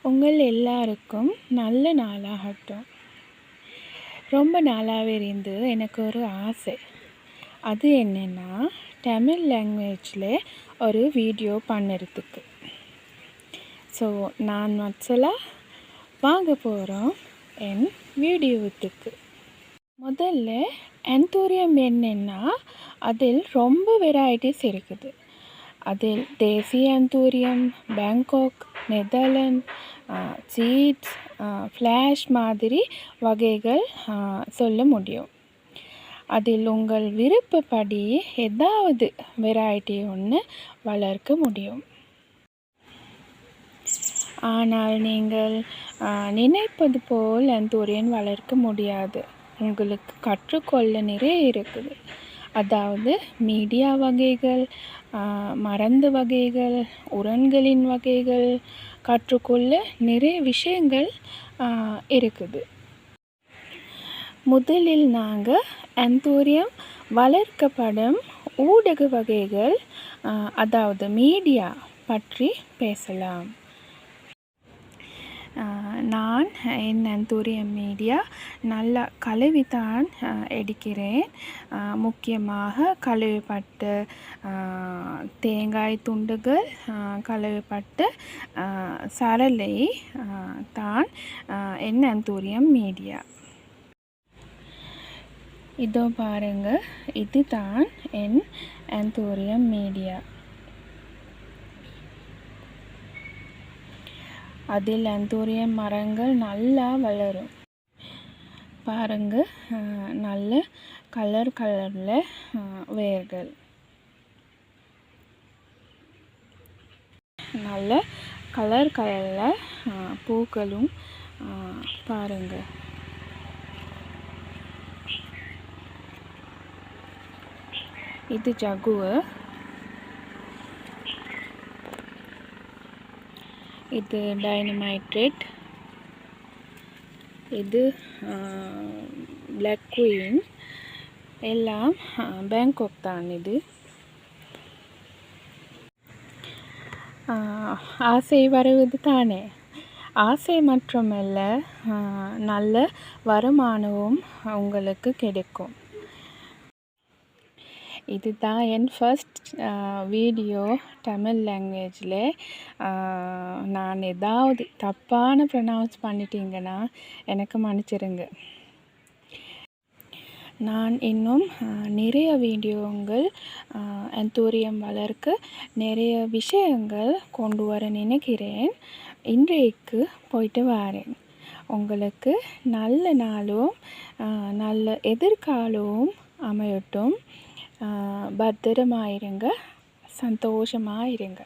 உங்கள் எல்லாருக்கும் நல்ல நாளாகட்டும். ரொம்ப நாளாகவே இருந்து எனக்கு ஒரு ஆசை. அது என்னென்னா, தமிழ் லாங்குவேஜில் ஒரு வீடியோ பண்ணுறதுக்கு. ஸோ நான் மச்சலாக வாங்க போகிறோம் என் வீடியோவுக்கு. முதல்ல ஆந்தூரியம் என்னென்னா, அதில் ரொம்ப வெரைட்டிஸ் இருக்குது. அதில் தேசிய anthurium, Bangkok, Netherlands, seeds, flash மாதிரி வகைகள் சொல்ல முடியும். அதில் உங்கள் விருப்பப்படி ஏதாவது வெரைட்டி ஒன்று வளர்க்க முடியும். ஆனால் நீங்கள் நினைப்பது போல் ஆந்தூரியம் வளர்க்க முடியாது. உங்களுக்கு கற்றுக்கொள்ள நிறைய இருக்குது. அதாவது மீடியா வகைகள், மருந்து வகைகள், உரன்களின் வகைகள் கற்றுக்கொள்ள நிறைய விஷயங்கள் இருக்குது. முதலில் நாங்கள் ஆந்தூரியம் வளர்க்கப்படும் ஊடக வகைகள், அதாவது மீடியா பற்றி பேசலாம். நான் என் ஆந்தூரியம் மீடியா நல்லா கழுவித்தான் எடுக்கிறேன். முக்கியமாக கழுவிப்பட்ட தேங்காய் துண்டுகள், கழுவிப்பட்ட சரளை தான் என் ஆந்தூரியம் மீடியா. இதோ பாருங்கள், இது தான் என் ஆந்தூரியம் மீடியா. அதில் ஆந்தூரியம் மரங்கள் நல்லா வளரும். பாருங்கள், நல்ல கலரில் வேர்கள், நல்ல கலரில் பூக்களும் பாருங்கள். இது ஜகுவு, இது டைனமைட் ரெட், இது பிளாக் குயின், எல்லாம் பேங்காக் தான். இது ஆசை வருவது தானே. ஆசை மட்டுமல்ல, நல்ல வருமானமும் உங்களுக்கு கிடைக்கும். இதுதான் என் ஃபர்ஸ்ட் வீடியோ தமிழ் லாங்குவேஜில். நான் ஏதாவது தப்பான ப்ரொனவுன்ஸ் பண்ணிட்டீங்கன்னா எனக்கு மன்னிச்சிருங்க. நான் இன்னும் நிறைய வீடியோங்கள் ஆந்தூரியம் வளர்க்க நிறைய விஷயங்கள் கொண்டு வர நினைக்கிறேன். இன்றைக்கு போயிட்டு வரேன். உங்களுக்கு நல்ல நாளும் நல்ல எதிர்காலமும் அமையட்டும். பத்திரமாயிருங்க, சந்தோஷமாக இருங்க.